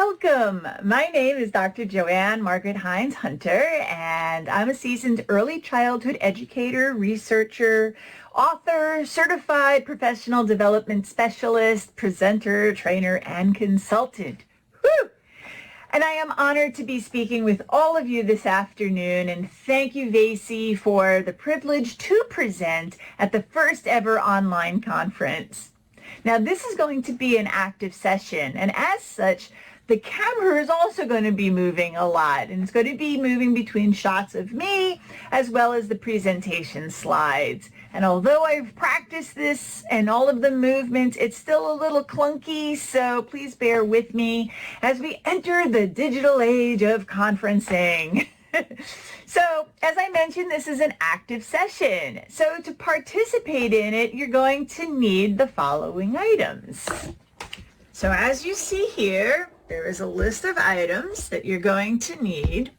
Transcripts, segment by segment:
Welcome. My name is Dr. Joanne Margaret Hines Hunter, and I'm a seasoned early childhood educator, researcher, author, certified professional development specialist, presenter, trainer, and consultant. Whew! And I am honored to be speaking with all of you this afternoon, and thank you, vaaeyc, for the privilege to present at the first ever online conference. Now, this is going to be an active session, and as such, the camera is also going to be moving a lot, and it's going to be moving between shots of me as well as the presentation slides. And although I've practiced this and all of the movements, it's still a little clunky, so please bear with me as we enter the digital age of conferencing. So, as I mentioned, this is an active session. So to participate in it, you're going to need the following items. So as you see here, there is a list of items that you're going to need,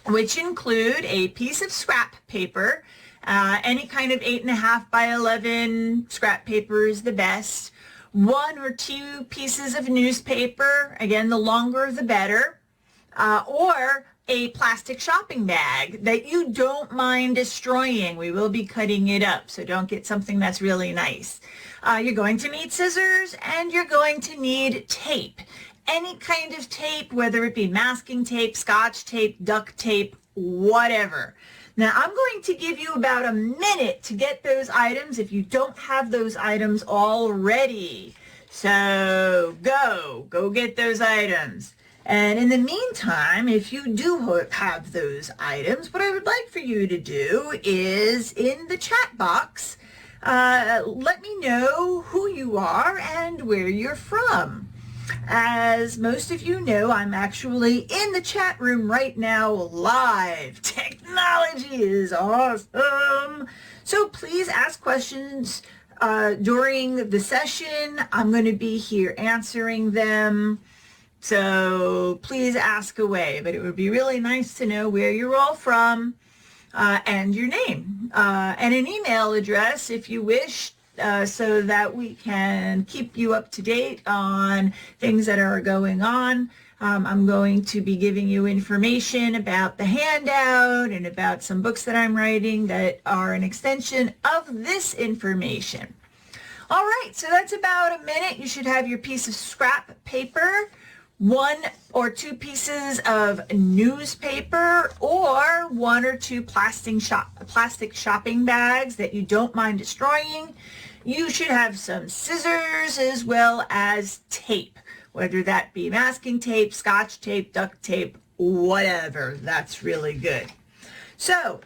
which include a piece of scrap paper. Any kind of 8.5 by 11 scrap paper is the best. 1 or 2 pieces of newspaper, again, the longer the better, or a plastic shopping bag that you don't mind destroying. We will be cutting it up, so don't get something that's really nice. You're going to need scissors, and you're going to need tape. Any kind of tape, whether it be masking tape, scotch tape, duct tape, whatever. Now, I'm going to give you about a minute to get those items if you don't have those items already. So go get those items. And in the meantime, if you do have those items, what I would like for you to do is in the chat box, let me know who you are and where you're from. As most of you know, I'm actually in the chat room right now live. Technology is awesome. So please ask questions during the session. I'm going to be here answering them. So please ask away, but it would be really nice to know where you're all from and your name and an email address if you wish, so that we can keep you up to date on things that are going on. I'm going to be giving you information about the handout and about some books that I'm writing that are an extension of this information. All right, so that's about a minute. You should have your piece of scrap paper, 1 or 2 pieces of newspaper, or 1 or 2 plastic shopping bags that you don't mind destroying. You should have some scissors as well as tape, whether that be masking tape, scotch tape, duct tape, whatever. That's really good. So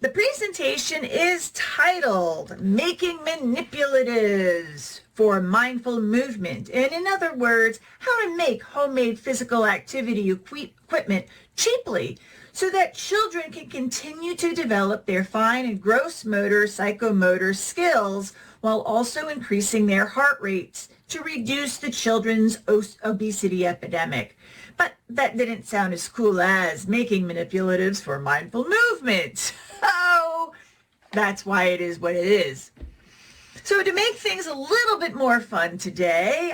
the presentation is titled Making Manipulatives for Mindful Movement, and in other words, how to make homemade physical activity equipment cheaply so that children can continue to develop their fine and gross motor psychomotor skills while also increasing their heart rates to reduce the children's obesity epidemic. But that didn't sound as cool as making manipulatives for mindful movement. Oh, that's why it is what it is. So to make things a little bit more fun today,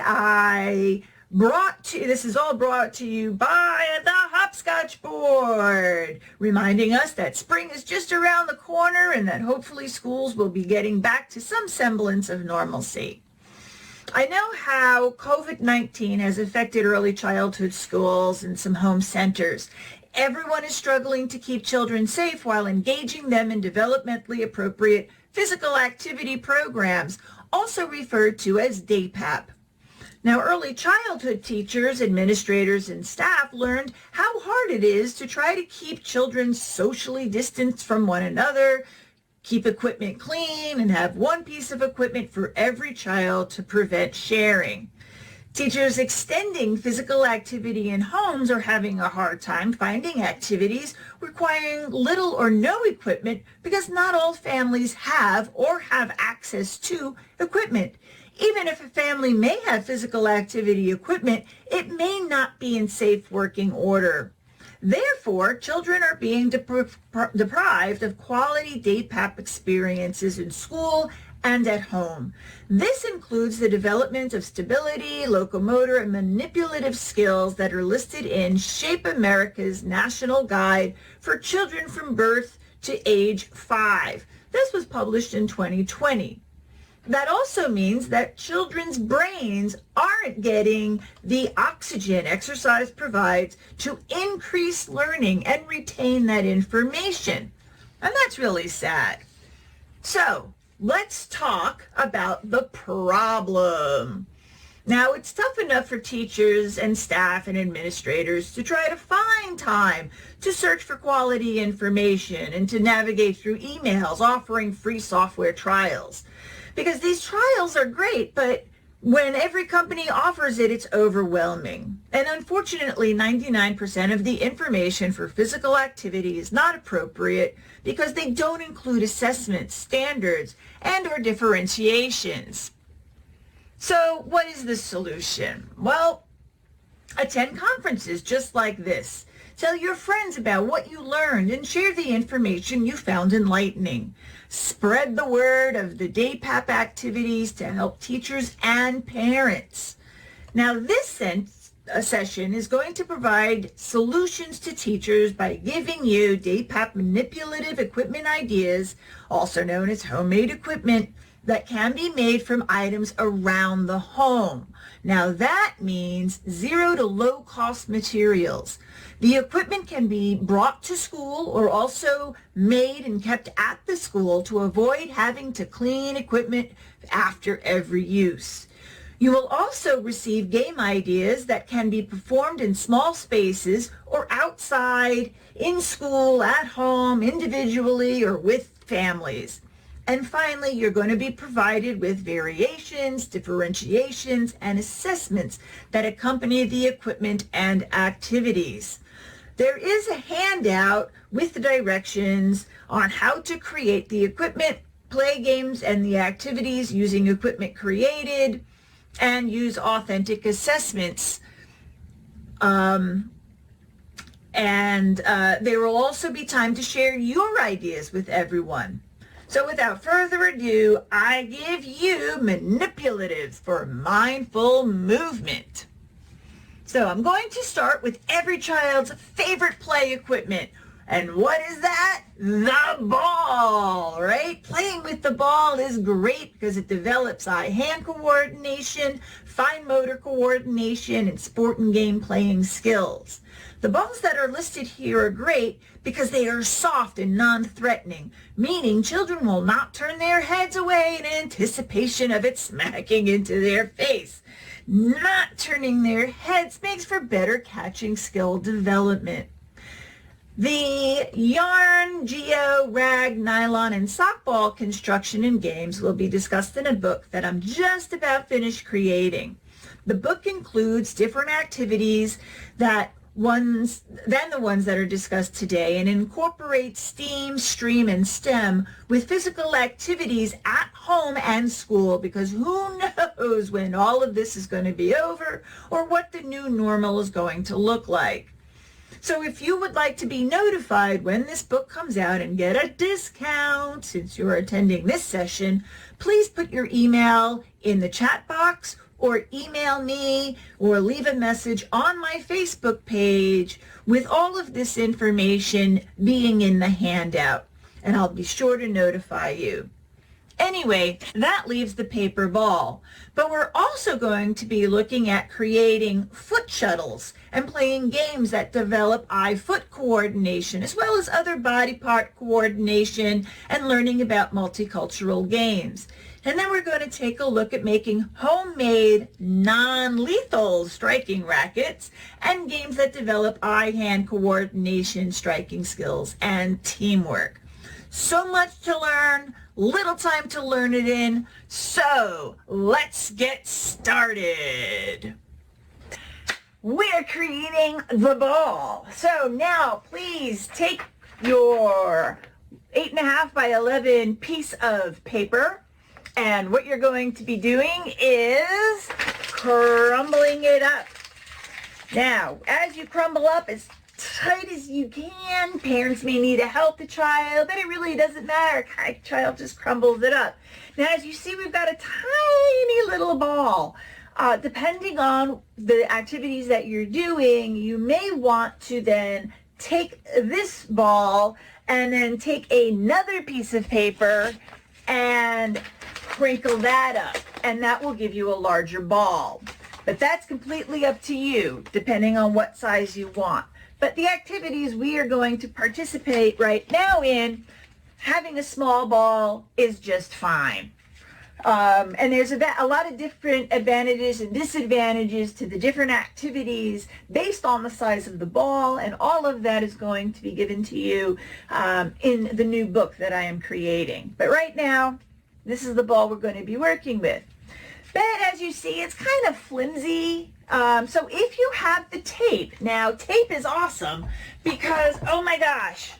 this is all brought to you by the Hopscotch Board, reminding us that spring is just around the corner and that hopefully schools will be getting back to some semblance of normalcy. I know how COVID-19 has affected early childhood schools and some home centers. Everyone is struggling to keep children safe while engaging them in developmentally appropriate physical activity programs, also referred to as DAPAP. Now, early childhood teachers, administrators, and staff learned how hard it is to try to keep children socially distanced from one another, keep equipment clean, and have 1 piece of equipment for every child to prevent sharing. Teachers extending physical activity in homes are having a hard time finding activities requiring little or no equipment because not all families have or have access to equipment. Even if a family may have physical activity equipment, it may not be in safe working order. Therefore, children are being deprived of quality DAPAP experiences in school and at home. This includes the development of stability, locomotor, and manipulative skills that are listed in Shape America's National Guide for Children from Birth to Age 5. This was published in 2020. That also means that children's brains aren't getting the oxygen exercise provides to increase learning and retain that information. And that's really sad. So let's talk about the problem. Now, it's tough enough for teachers and staff and administrators to try to find time to search for quality information and to navigate through emails offering free software trials. Because these trials are great, but when every company offers it, it's overwhelming. And unfortunately, 99% of the information for physical activity is not appropriate because they don't include assessments, standards, and or differentiations. So what is the solution? Well, attend conferences just like this. Tell your friends about what you learned and share the information you found enlightening. Spread the word of the DAPAP activities to help teachers and parents. Now, this session is going to provide solutions to teachers by giving you DAPAP manipulative equipment ideas, also known as homemade equipment, that can be made from items around the home. Now that means zero to low cost materials. The equipment can be brought to school or also made and kept at the school to avoid having to clean equipment after every use. You will also receive game ideas that can be performed in small spaces or outside, in school, at home, individually, or with families. And finally, you're going to be provided with variations, differentiations, and assessments that accompany the equipment and activities. There is a handout with the directions on how to create the equipment, play games, and the activities using equipment created, and use authentic assessments. There will also be time to share your ideas with everyone. So without further ado, I give you manipulatives for mindful movement. So I'm going to start with every child's favorite play equipment. And what is that? The ball, right? Playing with the ball is great because it develops eye-hand coordination, fine motor coordination, and sport and game playing skills. The balls that are listed here are great because they are soft and non-threatening, meaning children will not turn their heads away in anticipation of it smacking into their face. Not turning their heads makes for better catching skill development. The yarn, geo, rag, nylon, and sock ball construction and games will be discussed in a book that I'm just about finished creating. The book includes different activities than the ones that are discussed today and incorporates STEAM, STREAM, and STEM with physical activities at home and school, because who knows when all of this is going to be over or what the new normal is going to look like. So if you would like to be notified when this book comes out and get a discount since you're attending this session, please put your email in the chat box or email me or leave a message on my Facebook page with all of this information being in the handout, and I'll be sure to notify you. Anyway, that leaves the paper ball. But we're also going to be looking at creating foot shuttles and playing games that develop eye-foot coordination, as well as other body part coordination, and learning about multicultural games. And then we're going to take a look at making homemade, non-lethal striking rackets and games that develop eye-hand coordination, striking skills, and teamwork. So much to learn, little time to learn it in, so let's get started. We're creating the ball. So now please take your 8.5 by 11 piece of paper, and what you're going to be doing is crumbling it up. Now, as you crumble up, as tight as you can. Parents may need to help the child, but it really doesn't matter. The child just crumbles it up. Now, as you see, we've got a tiny little ball. Depending on the activities that you're doing, you may want to then take this ball and then take another piece of paper and crinkle that up, and that will give you a larger ball. But that's completely up to you, depending on what size you want. But the activities we are going to participate right now in, having a small ball is just fine. And there's a lot of different advantages and disadvantages to the different activities based on the size of the ball, and all of that is going to be given to you in the new book that I am creating. But right now, this is the ball we're going to be working with. But as you see, it's kind of flimsy. So if you have the tape, now tape is awesome because, oh my gosh,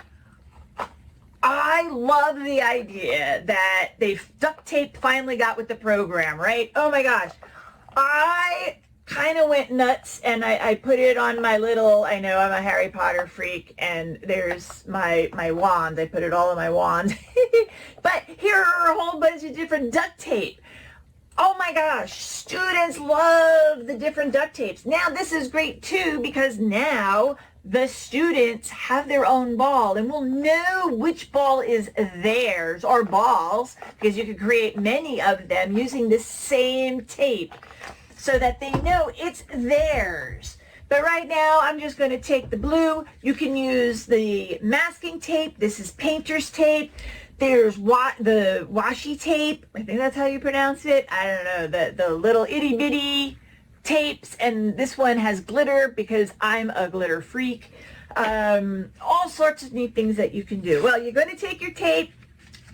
I love the idea that duct tape finally got with the program, right? Oh my gosh. I kind of went nuts and I put it on my little, I know I'm a Harry Potter freak, and there's my wand. I put it all in my wand. But here are a whole bunch of different duct tape. Oh my gosh, students love the different duct tapes. Now this is great too because now the students have their own ball and will know which ball is theirs, or balls, because you can create many of them using the same tape so that they know it's theirs. But right now I'm just going to take the blue. You can use the masking tape. This is painter's tape. There's the washi tape. I think that's how you pronounce it. I don't know, the little itty bitty tapes, and this one has glitter because I'm a glitter freak. All sorts of neat things that you can do. Well, you're going to take your tape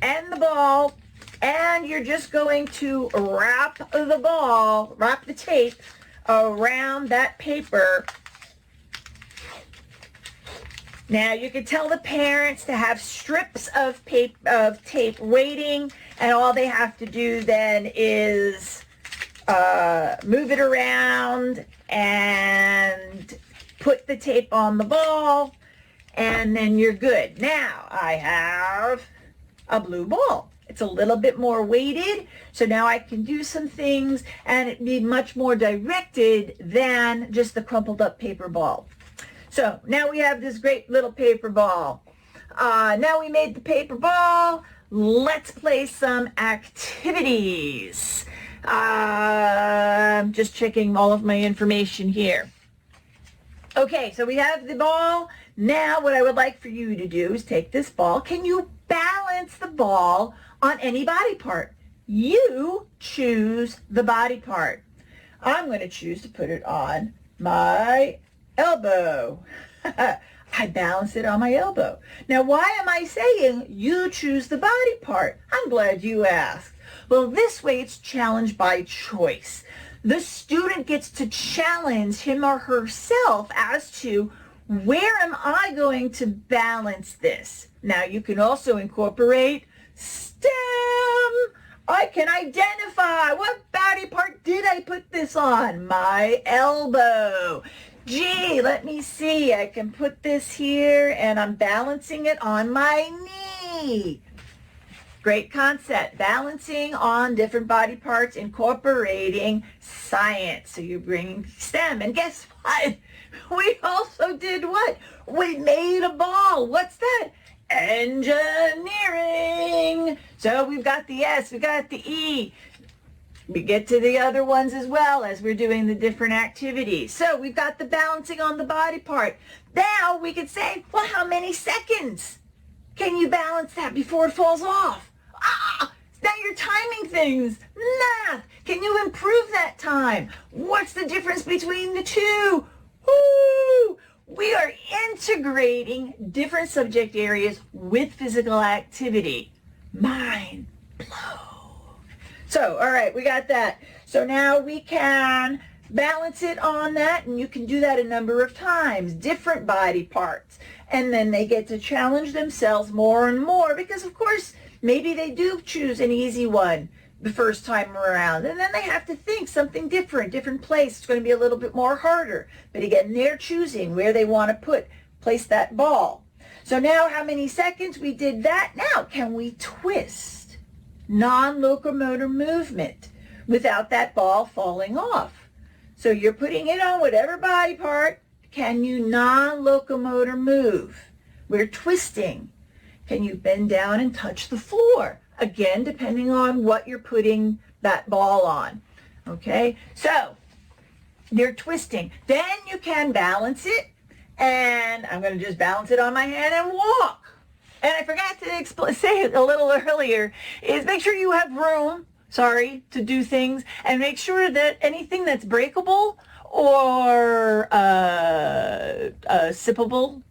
and the ball, and you're just going to wrap the tape around that paper. Now you can tell the parents to have strips of tape waiting, and all they have to do then is move it around and put the tape on the ball, and then you're good. Now I have a blue ball. It's a little bit more weighted, so now I can do some things and it be much more directed than just the crumpled up paper ball. So now we have this great little paper ball. Now we made the paper ball. Let's play some activities. I'm just checking all of my information here. Okay, so we have the ball. Now what I would like for you to do is take this ball. Can you balance the ball on any body part? You choose the body part. I'm going to choose to put it on my elbow. I balance it on my elbow. Now, why am I saying you choose the body part? I'm glad you asked. Well, this way it's challenge by choice. The student gets to challenge him or herself as to, where am I going to balance this? Now, you can also incorporate STEM. I can identify, what body part did I put this on? My elbow. Gee, let me see. I can put this here and I'm balancing it on my knee. Great concept. Balancing on different body parts, incorporating science. So you're bringing STEM. And guess what? We also did what? We made a ball. What's that? Engineering. So we've got the S, we got the E. We get to the other ones as well as we're doing the different activities. So we've got the balancing on the body part. Now we could say, well, how many seconds can you balance that before it falls off? Now you're timing things. Math. Can you improve that time? What's the difference between the two? Woo! We are integrating different subject areas with physical activity. Mind blow. So, all right, we got that. So now we can balance it on that, and you can do that a number of times, different body parts. And then they get to challenge themselves more and more because, of course, maybe they do choose an easy one the first time around, and then they have to think something different place. It's going to be a little bit more harder. But again, they're choosing where they want to put place that ball. So now how many seconds we did that? Now can we twist? Non-locomotor movement without that ball falling off. So you're putting it on whatever body part. Can you non-locomotor move? We're twisting. Can you bend down and touch the floor? Again, depending on what you're putting that ball on. Okay, so you're twisting. Then you can balance it, and I'm going to just balance it on my hand and walk. And I forgot to say it a little earlier, is make sure you have room, to do things, and make sure that anything that's breakable or sippable,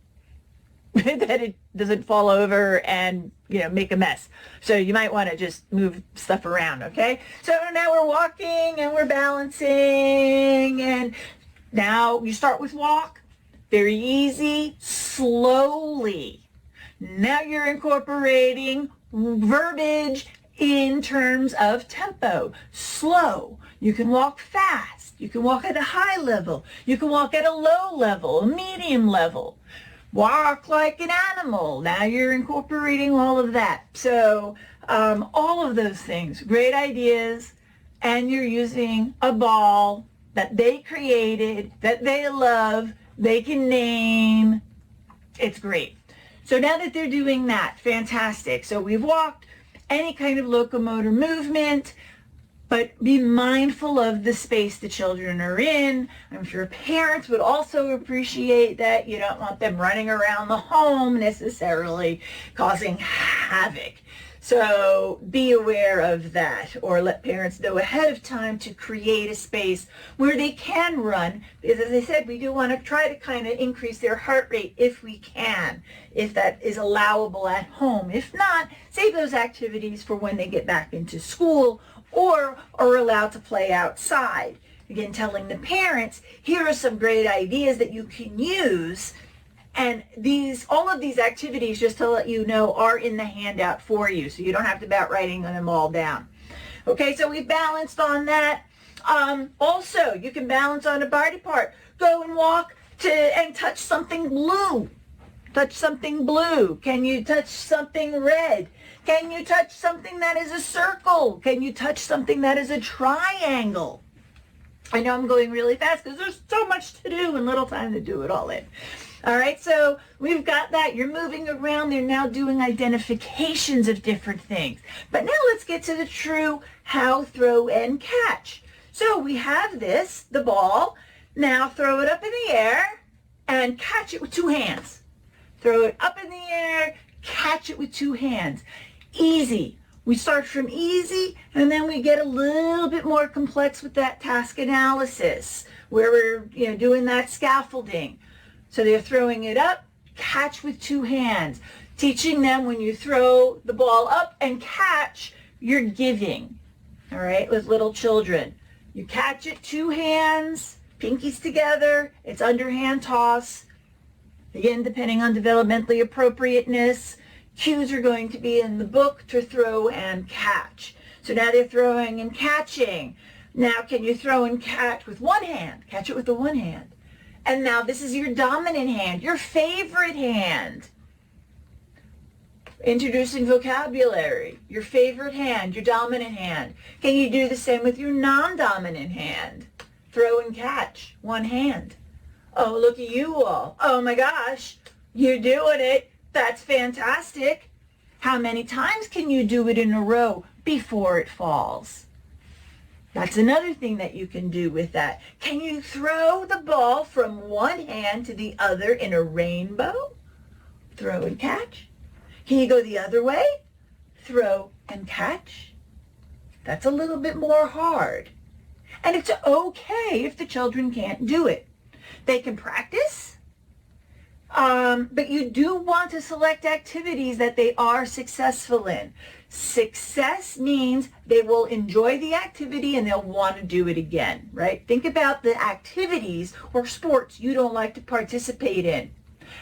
that it doesn't fall over and, make a mess. So you might want to just move stuff around, okay? So now we're walking and we're balancing, and now you start with walk. Very easy, slowly. Now you're incorporating verbiage in terms of tempo. Slow. You can walk fast. You can walk at a high level. You can walk at a low level, a medium level. Walk like an animal. Now you're incorporating all of that. So all of those things, great ideas, and you're using a ball that they created, that they love, they can name. It's great. So now that they're doing that, fantastic. So we've walked, any kind of locomotor movement, but be mindful of the space the children are in. I'm sure parents would also appreciate that. You don't want them running around the home necessarily, causing havoc. So be aware of that, or let parents know ahead of time to create a space where they can run, because as I said, we do want to try to kind of increase their heart rate if we can, if that is allowable at home. If not, save those activities for when they get back into school or are allowed to play outside. Again, telling the parents, here are some great ideas that you can use. And all of these activities, just to let you know, are in the handout for you, so you don't have to about writing them all down. Okay, so we've balanced on that. Also, you can balance on a body part. Go and walk and touch something blue. Touch something blue. Can you touch something red? Can you touch something that is a circle? Can you touch something that is a triangle? I know I'm going really fast because there's so much to do and little time to do it all in. All right, so we've got that. You're moving around. They're now doing identifications of different things. But now let's get to the true how, throw, and catch. So we have this, the ball. Now throw it up in the air and catch it with two hands. Throw it up in the air, catch it with two hands. Easy. We start from easy, and then we get a little bit more complex with that task analysis, where we're doing that scaffolding. So they're throwing it up, catch with two hands. Teaching them when you throw the ball up and catch, you're giving. All right, with little children. You catch it, two hands, pinkies together. It's underhand toss. Again, depending on developmentally appropriateness, cues are going to be in the book to throw and catch. So now they're throwing and catching. Now can you throw and catch with one hand? Catch it with the one hand. And now this is your dominant hand, your favorite hand. Introducing vocabulary, your favorite hand, your dominant hand. Can you do the same with your non-dominant hand? Throw and catch, one hand. Oh, look at you all. Oh my gosh, you're doing it. That's fantastic. How many times can you do it in a row before it falls? That's another thing that you can do with that. Can you throw the ball from one hand to the other in a rainbow? Throw and catch. Can you go the other way? Throw and catch. That's a little bit more hard. And it's okay if the children can't do it. They can practice, but you do want to select activities that they are successful in. Success means they will enjoy the activity and they'll want to do it again, right? Think about the activities or sports you don't like to participate in.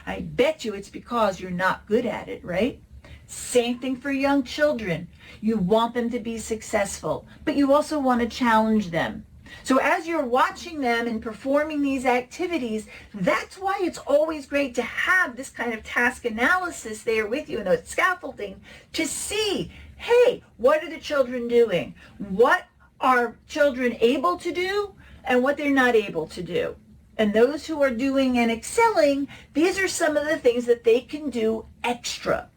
I bet you it's because you're not good at it, right? Same thing for young children. You want them to be successful, but you also want to challenge them. So as you're watching them and performing these activities, that's why it's always great to have this kind of task analysis there with you and the scaffolding to see, hey, what are the children doing? What are children able to do and what they're not able to do? And those who are doing and excelling, these are some of the things that they can do extra.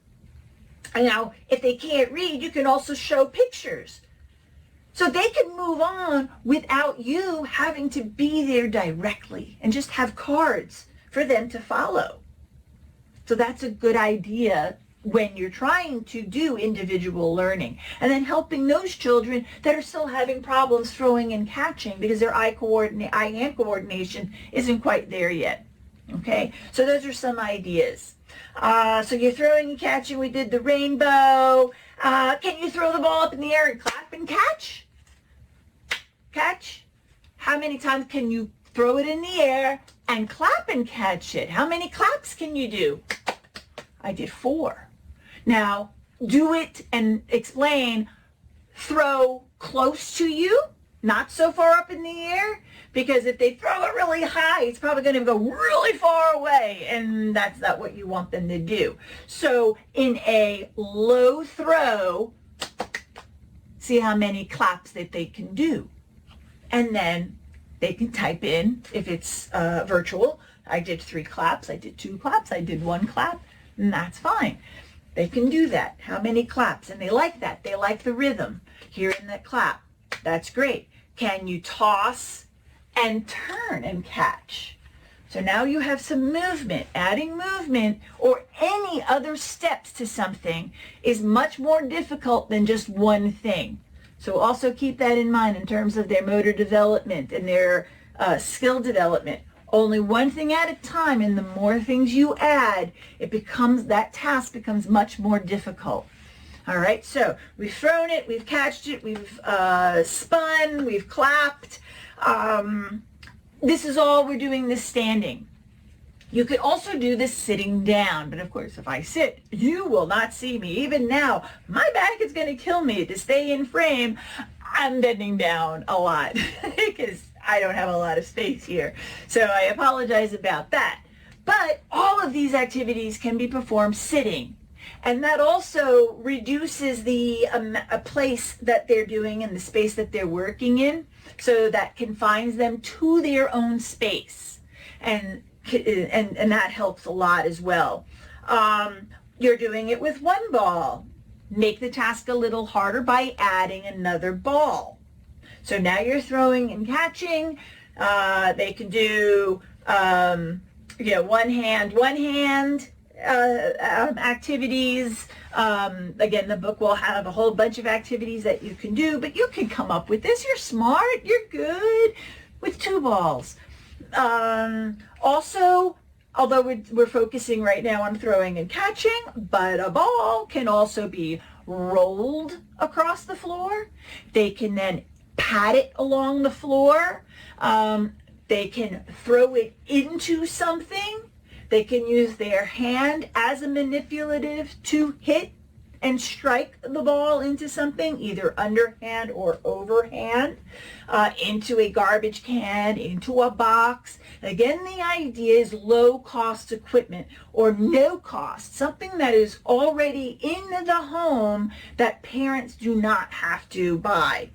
And now, if they can't read, you can also show pictures. So they can move on without you having to be there directly and just have cards for them to follow. So that's a good idea when you're trying to do individual learning. And then helping those children that are still having problems throwing and catching because their eye-hand coordination isn't quite there yet. Okay, so those are some ideas. So you're throwing and catching. We did the rainbow. Can you throw the ball up in the air and clap and catch? Catch? How many times can you throw it in the air and clap and catch it? How many claps can you do? I did 4. Now, do it and explain, throw close to you, not so far up in the air, because if they throw it really high, it's probably going to go really far away, and that's not what you want them to do. So in a low throw, see how many claps that they can do. And then they can type in, if it's virtual, I did 3 claps, I did 2 claps, I did 1 clap, and that's fine. They can do that. How many claps? And they like that. They like the rhythm here in that clap. That's great. Can you toss and turn and catch? So now you have some movement. Adding movement or any other steps to something is much more difficult than just one thing. So also keep that in mind in terms of their motor development and their skill development. Only one thing at a time, and the more things you add, that task becomes much more difficult. All right, so we've thrown it, we've catched it, we've spun, we've clapped. This is all we're doing this standing. You could also do this sitting down, but of course, if I sit, you will not see me. Even now, my back is going to kill me. To stay in frame, I'm bending down a lot because I don't have a lot of space here. So I apologize about that. But all of these activities can be performed sitting. And that also reduces the place that they're doing and the space that they're working in. So that confines them to their own space. And that helps a lot as well. You're doing it with 1 ball. Make the task a little harder by adding another ball. So now you're throwing and catching. They can do, one hand activities. Again, the book will have a whole bunch of activities that you can do, but you can come up with this. You're smart. You're good with 2 balls. Also, although we're focusing right now on throwing and catching, but a ball can also be rolled across the floor. They can then pat it along the floor. They can throw it into something. They can use their hand as a manipulative to hit and strike the ball into something, either underhand or overhand, into a garbage can, into a box. Again, the idea is low-cost equipment or no cost, something that is already in the home that parents do not have to buy.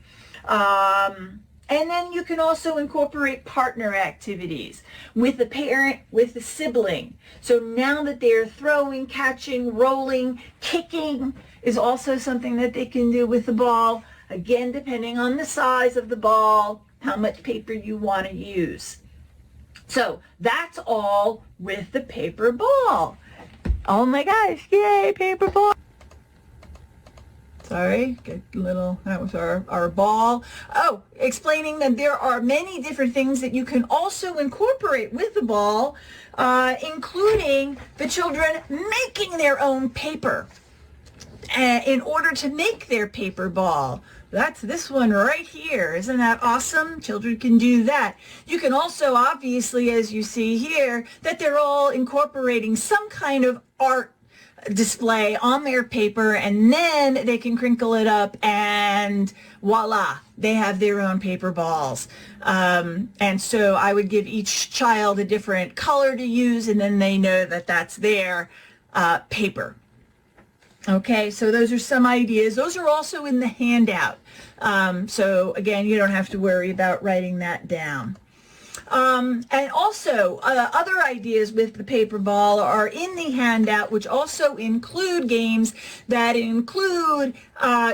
And then you can also incorporate partner activities with the parent, with the sibling. So now that they're throwing, catching, rolling, kicking is also something that they can do with the ball. Again, depending on the size of the ball, how much paper you want to use. So that's all with the paper ball. Oh my gosh, yay, paper ball. Sorry, get a little, that was our ball. Oh, explaining that there are many different things that you can also incorporate with the ball, including the children making their own paper in order to make their paper ball. That's this one right here. Isn't that awesome? Children can do that. You can also, obviously, as you see here, that they're all incorporating some kind of art display on their paper, and then they can crinkle it up and voila, they have their own paper balls. And so I would give each child a different color to use, and then they know that that's their paper. Okay, so those are some ideas. Those are also in the handout. So again, you don't have to worry about writing that down. And also, other ideas with the paper ball are in the handout, which also include games that include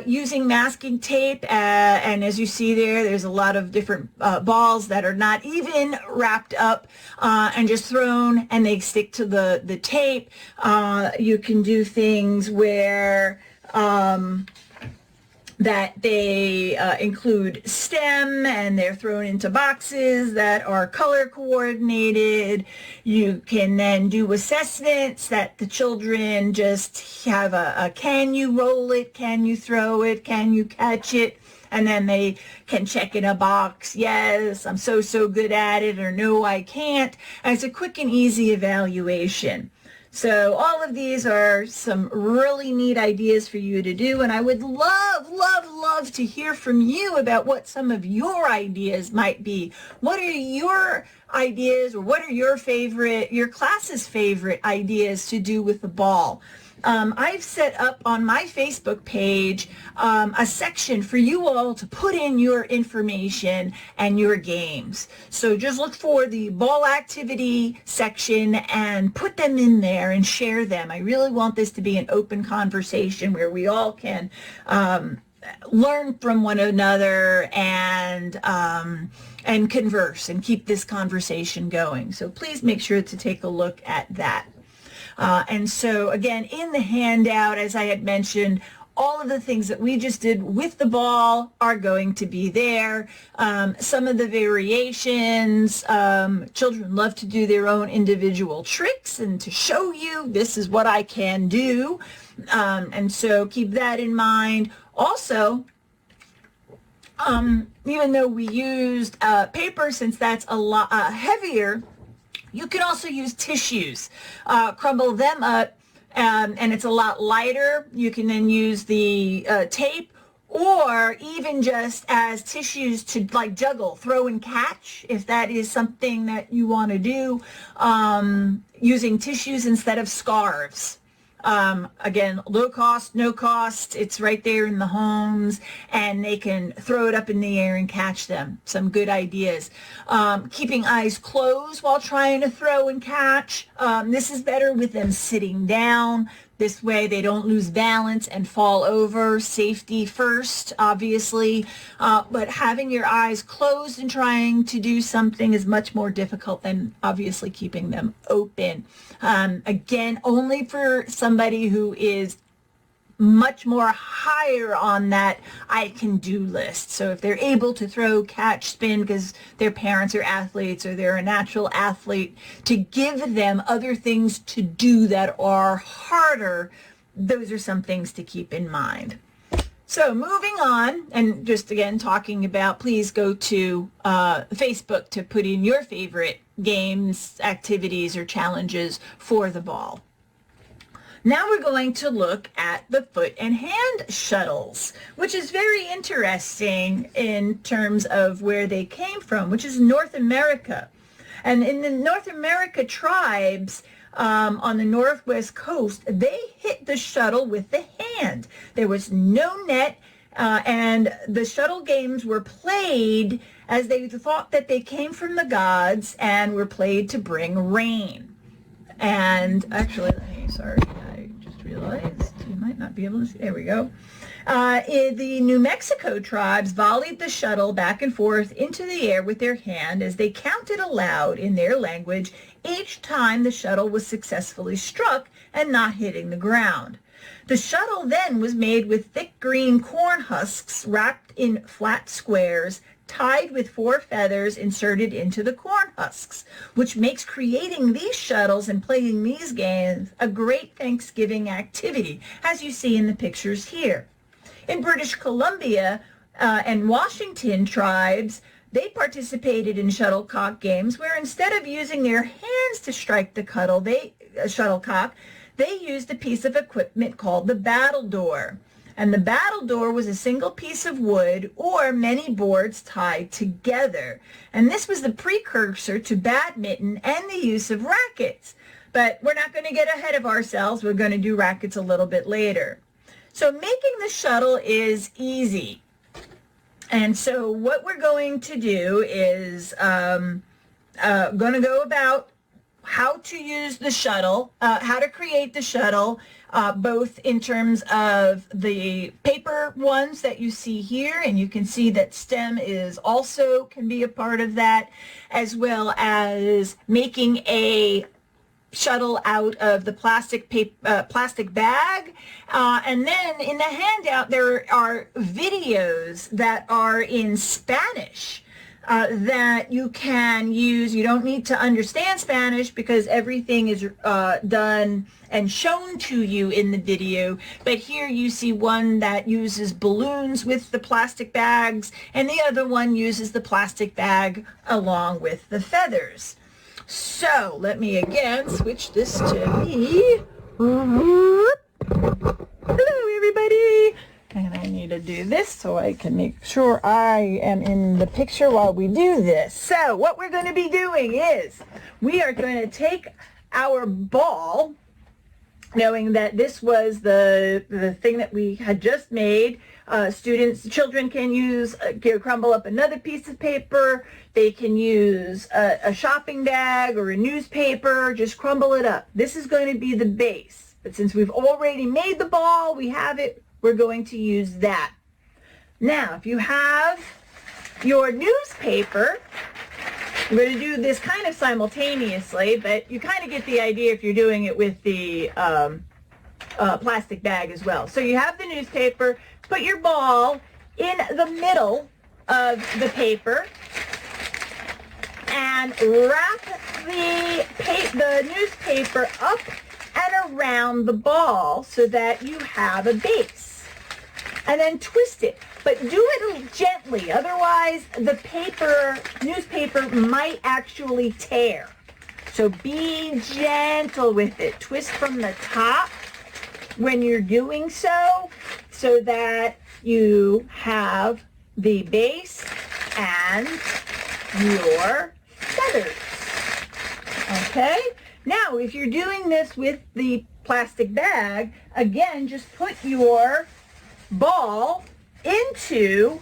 using masking tape. And as you see there, there's a lot of different balls that are not even wrapped up and just thrown, and they stick to the tape. You can do things where that they include STEM, and they're thrown into boxes that are color coordinated. You can then do assessments that the children just have a can you roll it, can you throw it, can you catch it, and then they can check in a box, yes, I'm so good at it, or no, I can't. And it's a quick and easy evaluation. So all of these are some really neat ideas for you to do, and I would love to hear from you about what some of your ideas might be. What are your ideas, or what are your class's favorite ideas to do with the ball? I've set up on my Facebook page a section for you all to put in your information and your games. So just look for the ball activity section and put them in there and share them. I really want this to be an open conversation where we all can learn from one another and converse and keep this conversation going. So please make sure to take a look at that. And so again, in the handout, as I had mentioned, all of the things that we just did with the ball are going to be there. Some of the variations, children love to do their own individual tricks and to show you this is what I can do. And so keep that in mind. Also, even though we used paper, since that's a lot heavier, you can also use tissues, crumble them up, and it's a lot lighter. You can then use the tape, or even just as tissues to like juggle, throw and catch, if that is something that you want to do, using tissues instead of scarves. Again, low cost, no cost. It's right there in the homes, and they can throw it up in the air and catch them. Some good ideas. Keeping eyes closed while trying to throw and catch. This is better with them sitting down. This way they don't lose balance and fall over. Safety first, obviously. But having your eyes closed and trying to do something is much more difficult than obviously keeping them open. Again, only for somebody who is much more higher on that I can do list. So if they're able to throw, catch, spin because their parents are athletes or they're a natural athlete, to give them other things to do that are harder, those are some things to keep in mind. So moving on, and just again talking about, please go to Facebook to put in your favorite games, activities, or challenges for the ball. Now we're going to look at the foot and hand shuttles, which is very interesting in terms of where they came from, which is North America. And in the North America tribes on the northwest coast, they hit the shuttle with the hand. There was no net, and the shuttle games were played as they thought that they came from the gods and were played to bring rain. And actually, sorry, I just realized you might not be able to see. There we go. The New Mexico tribes volleyed the shuttle back and forth into the air with their hand as they counted aloud in their language each time the shuttle was successfully struck and not hitting the ground. The shuttle then was made with thick green corn husks wrapped in flat squares, tied with 4 feathers inserted into the corn husks, which makes creating these shuttles and playing these games a great Thanksgiving activity, as you see in the pictures here. In British Columbia and Washington tribes, they participated in shuttlecock games where instead of using their hands to strike the shuttlecock, they used a piece of equipment called the battledore. And the battledore was a single piece of wood or many boards tied together. And this was the precursor to badminton and the use of rackets. But we're not going to get ahead of ourselves. We're going to do rackets a little bit later. So making the shuttle is easy. And so what we're going to do is going to go about how to use the shuttle, how to create the shuttle, both in terms of the paper ones that you see here, and you can see that STEM is also can be a part of that, as well as making a shuttle out of the plastic bag. And then in the handout, there are videos that are in Spanish that you can use. You don't need to understand Spanish because everything is done and shown to you in the video. But here you see one that uses balloons with the plastic bags, and the other one uses the plastic bag along with the feathers. So let me again switch this to me. Hello, everybody. And I need to do this so I can make sure I am in the picture while we do this. So what we're going to be doing is we are going to take our ball, knowing that this was the thing that we had just made. Children can use, crumble up another piece of paper. They can use a shopping bag or a newspaper, just crumble it up. This is going to be the base. But since we've already made the ball, we have it, we're going to use that. Now, if you have your newspaper, I'm going to do this kind of simultaneously, but you kind of get the idea if you're doing it with the plastic bag as well. So you have the newspaper, put your ball in the middle of the paper, and wrap the newspaper up and around the ball so that you have a base. And then twist it, but do it gently, otherwise the newspaper might actually tear. So be gentle with it. Twist from the top when you're doing so that you have the base and your feathers. Okay? Now, if you're doing this with the plastic bag, again, just put your ball into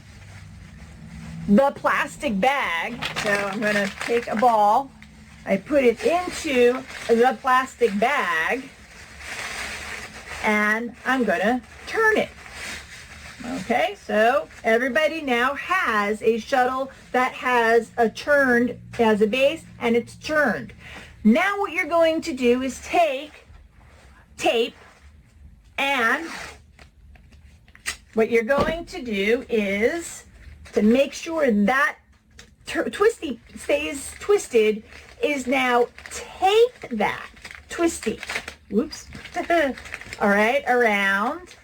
the plastic bag. So I'm going to take a ball, I put it into the plastic bag, and I'm going to turn it. Okay, so everybody now has a shuttle that has a base, and it's turned. Now what you're going to do is take tape, and what you're going to do is, to make sure that twisty stays twisted, is now tape that twisty, whoops, all right, around.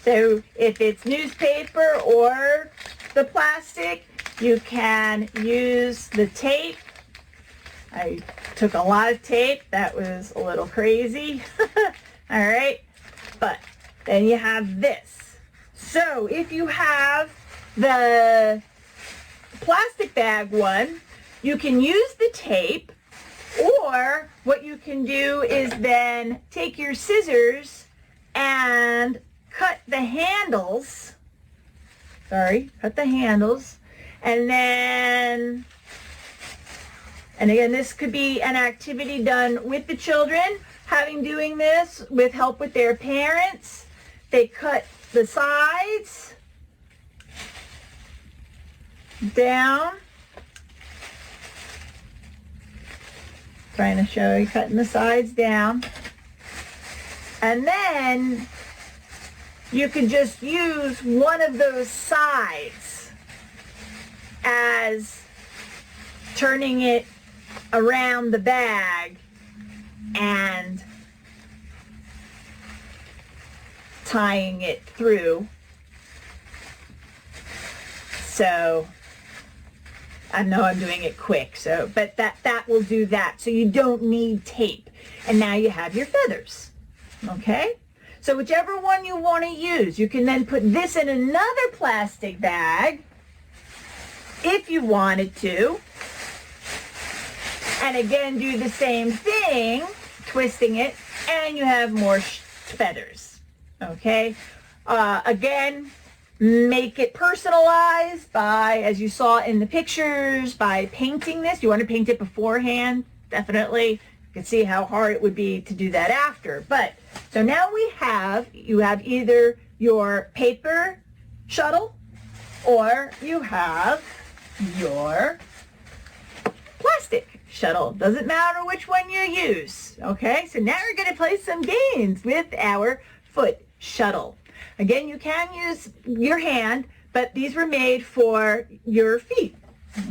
So if it's newspaper or the plastic, you can use the tape. I took a lot of tape. That was a little crazy. All right. But then you have this. So if you have the plastic bag one, you can use the tape, or what you can do is then take your scissors and cut the handles, and then, and again, this could be an activity done with the children, doing this with help with their parents. They cut the sides down. Trying to show you cutting the sides down. And then you can just use one of those sides as turning it around the bag and tying it through. So I know I'm doing it quick, but that will do that. So you don't need tape. And now you have your feathers. Okay? So whichever one you want to use, you can then put this in another plastic bag if you wanted to. And again, do the same thing, twisting it, and you have more feathers. Okay? Again, make it personalized by, as you saw in the pictures, by painting this. You want to paint it beforehand, definitely. You can see how hard it would be to do that after. But, so now you have either your paper shuttle or you have your plastic shuttle. Doesn't matter which one you use. Okay, so now we're going to play some games with our foot shuttle. Again, you can use your hand, but these were made for your feet.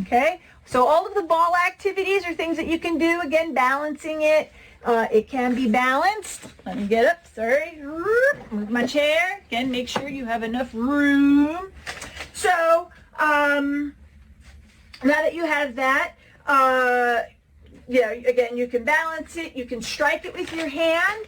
Okay, so all of the ball activities are things that you can do. Again, balancing it. It can be balanced. Let me get up. Sorry. Move my chair. Again, make sure you have enough room. So, now that you have that, again, you can balance it. You can strike it with your hand.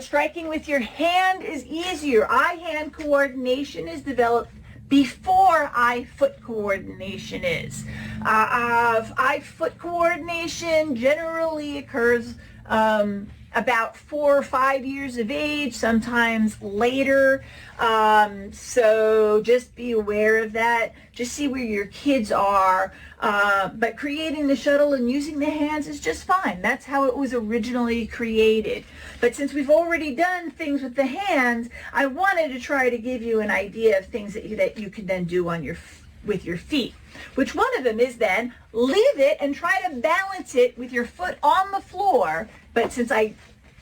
Striking with your hand is easier. Eye-hand coordination is developed before eye-foot coordination is. Eye-foot coordination generally occurs about 4 or 5 years of age, sometimes later. So just be aware of that. Just see where your kids are. But creating the shuttle and using the hands is just fine. That's how it was originally created. But since we've already done things with the hands, I wanted to try to give you an idea of things that you can then do with your feet. Which one of them is then leave it and try to balance it with your foot on the floor. But since I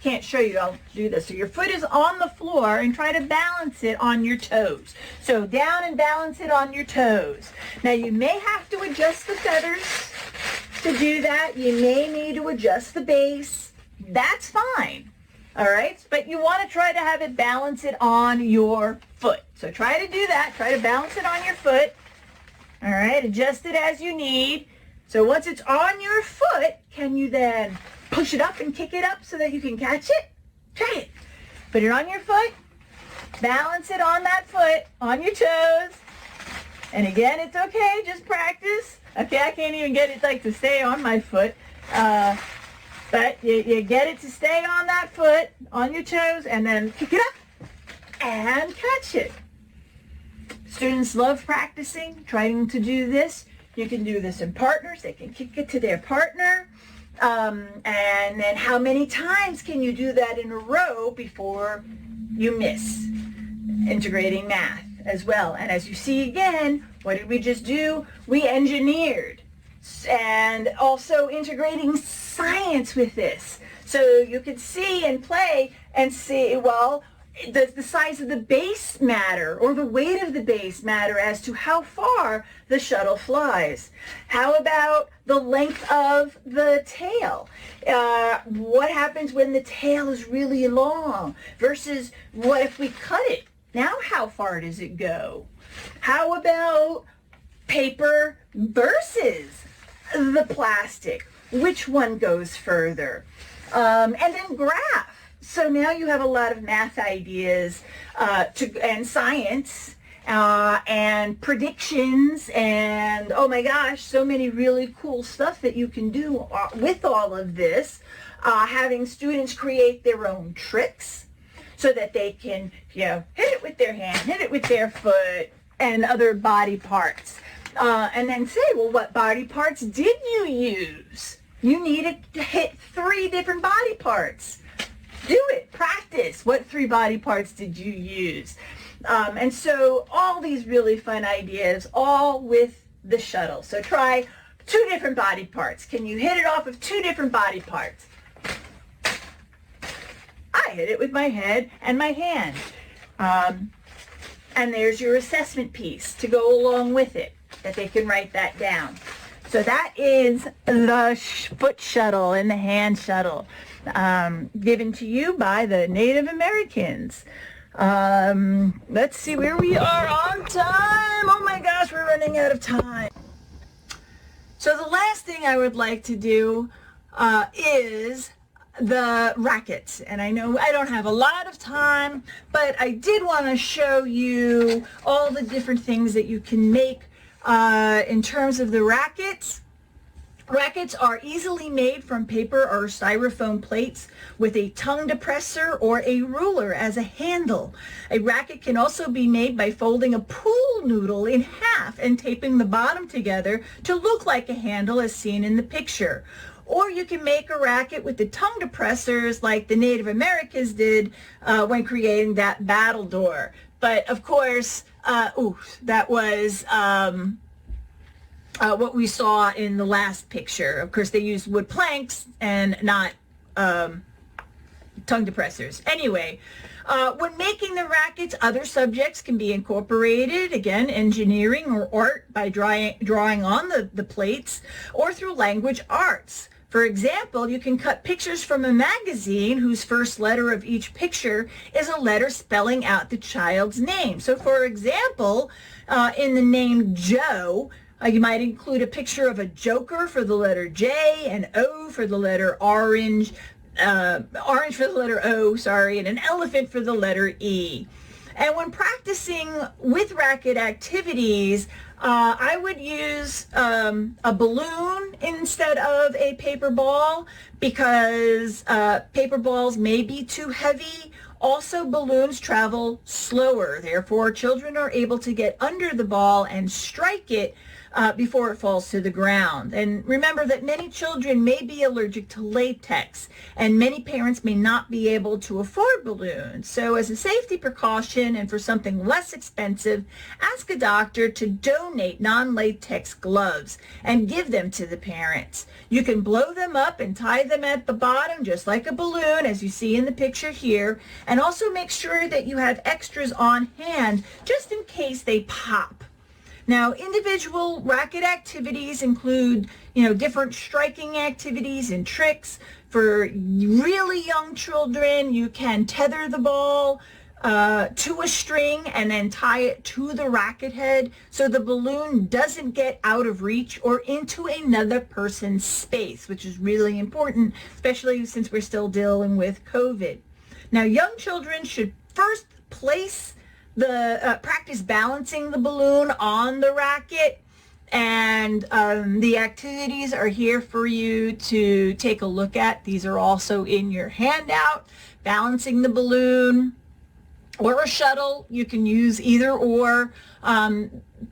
can't show you, I'll do this. So your foot is on the floor and try to balance it on your toes. So down and balance it on your toes. Now you may have to adjust the feathers to do that. You may need to adjust the base. That's fine. All right, but you want to try to have it balance it on your foot. So try to do that. Try to balance it on your foot. All right, adjust it as you need. So once it's on your foot, can you then push it up and kick it up so that you can catch it? Try it. Put it on your foot. Balance it on that foot, on your toes. And again, it's okay. Just practice. Okay, I can't even get it to stay on my foot. But you get it to stay on that foot, on your toes, and then kick it up and catch it. Students love practicing, trying to do this. You can do this in partners. They can kick it to their partner. And then how many times can you do that in a row before you miss? Integrating math as well. And as you see again, what did we just do? We engineered. And also integrating science with this. So you could see and play and see, well, does the size of the base matter or the weight of the base matter as to how far the shuttle flies? How about the length of the tail? What happens when the tail is really long versus what if we cut it? Now how far does it go? How about paper versus the plastic? Which one goes further? And then graph. So now you have a lot of math ideas and science and predictions and, oh my gosh, so many really cool stuff that you can do with all of this. Having students create their own tricks so that they can, hit it with their hand, hit it with their foot and other body parts. And then say, well, what body parts did you use? You needed to hit 3 different body parts. Do it. Practice. What 3 body parts did you use? And so all these really fun ideas, all with the shuttle. So try 2 different body parts. Can you hit it off of 2 different body parts? I hit it with my head and my hand. And there's your assessment piece to go along with it, that they can write that down. So that is the foot shuttle and the hand shuttle, given to you by the Native Americans. Let's see where we are on time. Oh my gosh, we're running out of time. So the last thing I would like to do is the rackets. And I know I don't have a lot of time, but I did want to show you all the different things that you can make in terms of the rackets. Rackets are easily made from paper or styrofoam plates with a tongue depressor or a ruler as a handle. A racket can also be made by folding a pool noodle in half and taping the bottom together to look like a handle as seen in the picture. Or you can make a racket with the tongue depressors like the Native Americans did when creating that battledore. But of course, that was what we saw in the last picture. Of course, they used wood planks and not tongue depressors. Anyway, when making the rackets, other subjects can be incorporated, again, engineering or art by drawing on the plates, or through language arts. For example, you can cut pictures from a magazine whose first letter of each picture is a letter spelling out the child's name. So for example, in the name Joe, you might include a picture of a joker for the letter J, and O for the letter orange, orange for the letter O, sorry, and an elephant for the letter E. And when practicing with racket activities, I would use a balloon instead of a paper ball because paper balls may be too heavy. Also, balloons travel slower. Therefore, children are able to get under the ball and strike it before it falls to the ground. And remember that many children may be allergic to latex, and many parents may not be able to afford balloons. So as a safety precaution and for something less expensive, ask a doctor to donate non-latex gloves and give them to the parents. You can blow them up and tie them at the bottom just like a balloon, as you see in the picture here, and also make sure that you have extras on hand just in case they pop. Now, individual racket activities include, different striking activities and tricks. For really young children, you can tether the ball to a string and then tie it to the racket head so the balloon doesn't get out of reach or into another person's space, which is really important, especially since we're still dealing with COVID. Now, young children should first practice balancing the balloon on the racket, and the activities are here for you to take a look at. These are also in your handout. Balancing the balloon or a shuttle, you can use either or.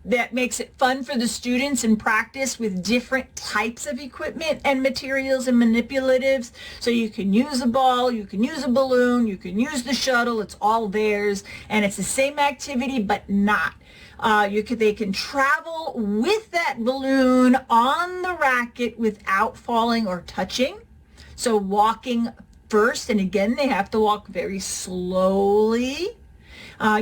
That makes it fun for the students in practice with different types of equipment and materials and manipulatives. So you can use a ball, you can use a balloon, you can use the shuttle. It's all theirs, and it's the same activity but not. They can travel with that balloon on the racket without falling or touching. So walking first, and again, they have to walk very slowly.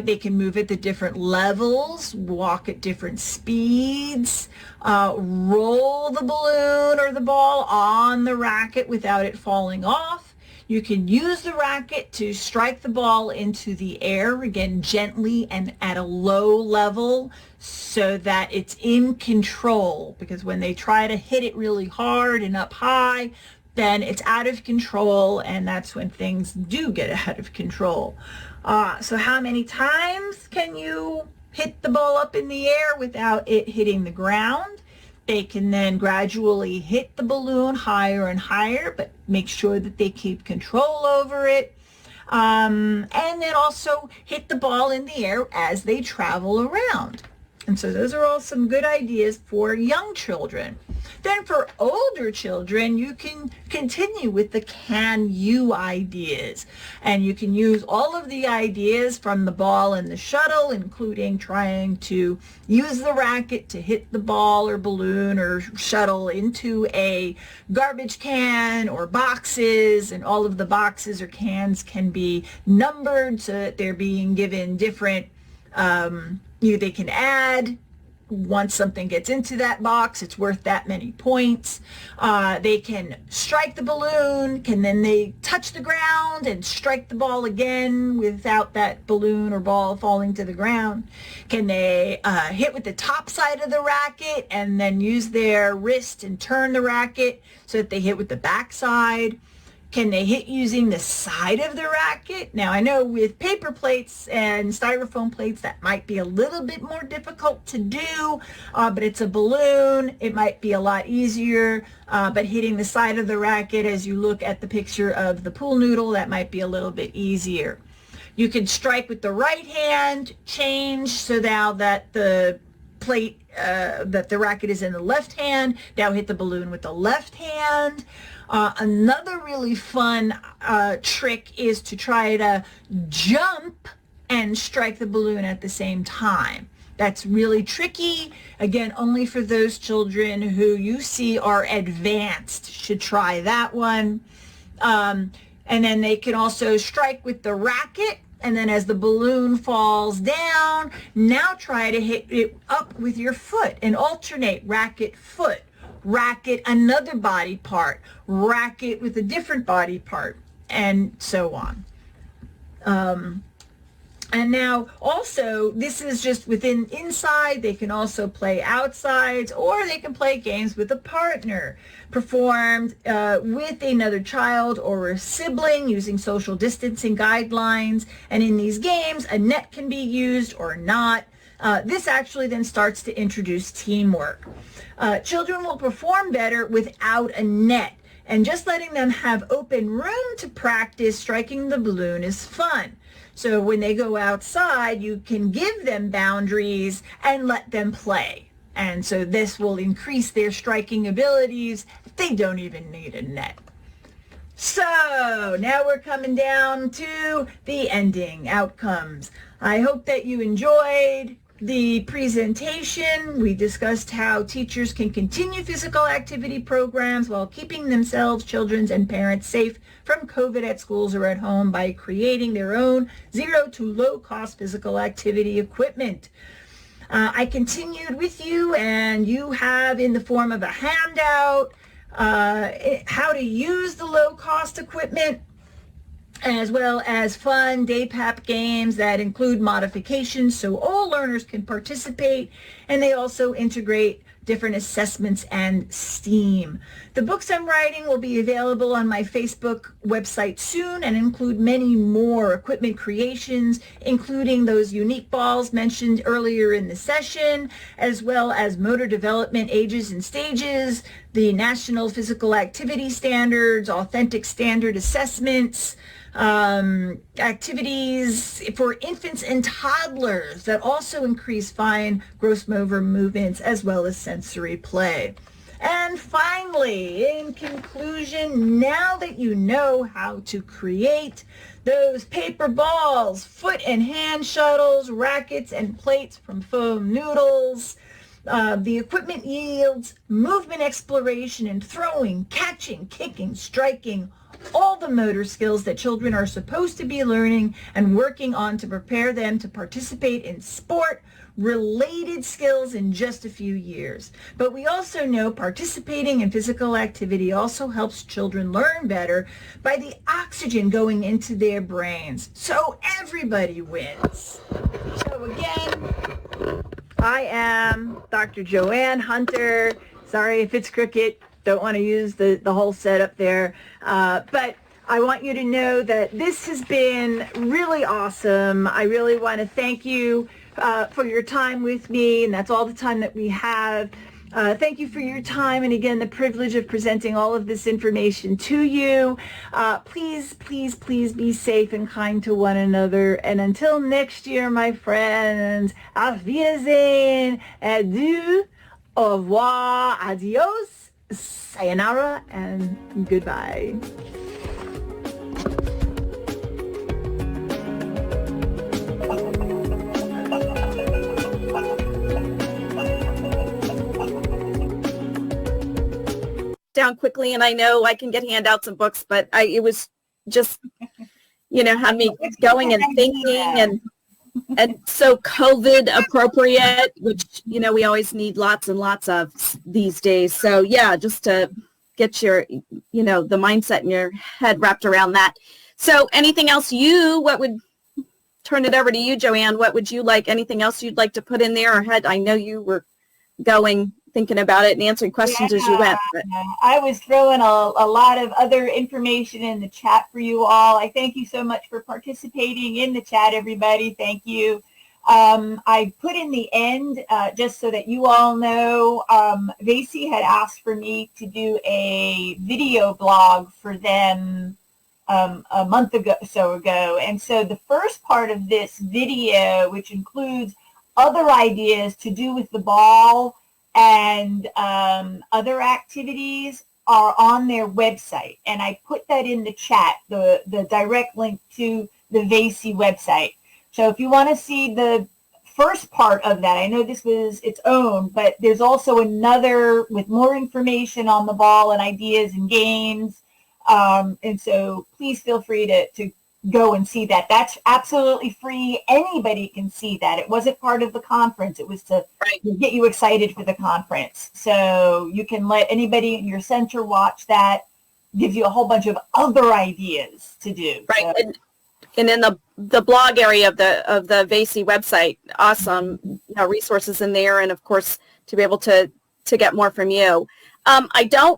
They can move at the different levels, walk at different speeds, roll the balloon or the ball on the racket without it falling off. You can use the racket to strike the ball into the air, again, gently and at a low level so that it's in control, because when they try to hit it really hard and up high, then it's out of control, and that's when things do get out of control. So how many times can you hit the ball up in the air without it hitting the ground? They can then gradually hit the balloon higher and higher, but make sure that they keep control over it. And then also hit the ball in the air as they travel around. And so those are all some good ideas for young children. Then for older children, you can continue with the can you ideas. And you can use all of the ideas from the ball and the shuttle, including trying to use the racket to hit the ball or balloon or shuttle into a garbage can or boxes. And all of the boxes or cans can be numbered so that they're being given different they can add, once something gets into that box, it's worth that many points. They can strike the balloon, then they touch the ground and strike the ball again without that balloon or ball falling to the ground. Can they hit with the top side of the racket and then use their wrist and turn the racket so that they hit with the back side? Can they hit using the side of the racket? Now, I know with paper plates and styrofoam plates, that might be a little bit more difficult to do, but it's a balloon. It might be a lot easier, but hitting the side of the racket as you look at the picture of the pool noodle, that might be a little bit easier. You can strike with the right hand, change so now that the plate, that the racket is in the left hand. Now hit the balloon with the left hand. Another really fun trick is to try to jump and strike the balloon at the same time. That's really tricky. Again, only for those children who you see are advanced should try that one. And then they can also strike with the racket. And then as the balloon falls down, now try to hit it up with your foot and alternate racket, foot, racket, another body part, racket with a different body part, and so on. And now also, this is just within inside. They can also play outsides, or they can play games with a partner, performed with another child or a sibling using social distancing guidelines. And in these games, a net can be used or not. This actually then starts to introduce teamwork. Children will perform better without a net. And just letting them have open room to practice striking the balloon is fun. So when they go outside, you can give them boundaries and let them play. And so this will increase their striking abilities. They don't even need a net. So now we're coming down to the ending outcomes. I hope that you enjoyed the presentation. We discussed how teachers can continue physical activity programs while keeping themselves, children, and parents safe from COVID at schools or at home by creating their own zero to low cost physical activity equipment. I continued with you, and you have in the form of a handout how to use the low cost equipment, as well as fun day pap games that include modifications so all learners can participate, and they also integrate different assessments and STEAM. The books I'm writing will be available on my Facebook website soon and include many more equipment creations, including those unique balls mentioned earlier in the session, as well as motor development ages and stages, the National Physical Activity Standards, authentic standard assessments, activities for infants and toddlers that also increase fine gross motor movements as well as sensory play. And finally, in conclusion, now that you know how to create those paper balls, foot and hand shuttles, rackets, and plates from foam noodles, the equipment yields movement exploration and throwing, catching, kicking, striking, all the motor skills that children are supposed to be learning and working on to prepare them to participate in sport-related skills in just a few years. But we also know participating in physical activity also helps children learn better by the oxygen going into their brains. So everybody wins. So again, I am Dr. Joanne Hunter. Sorry if it's crooked. Don't want to use the whole setup there. But I want you to know that this has been really awesome. I really want to thank you for your time with me, and that's all the time that we have. Thank you for your time, and again, the privilege of presenting all of this information to you. Please, please, please be safe and kind to one another. And until next year, my friends, auf Wiedersehen, adieu, au revoir, adios, sayonara, and goodbye. Down quickly, and I know I can get handouts and books, but it was just, had me going and thinking, and so COVID appropriate, which, we always need lots and lots of these days. So yeah, just to get your, the mindset in your head wrapped around that. So anything else turn it over to you, Joanne. What would you like, anything else you'd like to put in there or I know you were going thinking about it and answering questions as you went. But I was throwing a lot of other information in the chat for you all. I thank you so much for participating in the chat, everybody. Thank you. I put in the end, just so that you all know, vaaeyc had asked for me to do a video blog for them a month ago, and so the first part of this video, which includes other ideas to do with the ball and other activities, are on their website, and I put that in the chat, the direct link to the vaaeyc website. So if you want to see the first part of that, I know this was its own, but there's also another with more information on the ball and ideas and games. And so please feel free to go and see that. That's absolutely free. Anybody can see that. It wasn't part of the conference. It was to get you excited for the conference. So you can let anybody in your center watch that. Gives you a whole bunch of other ideas to do. Right. So, and in the blog area of the vaaeyc website, awesome resources in there, and of course to be able to get more from you.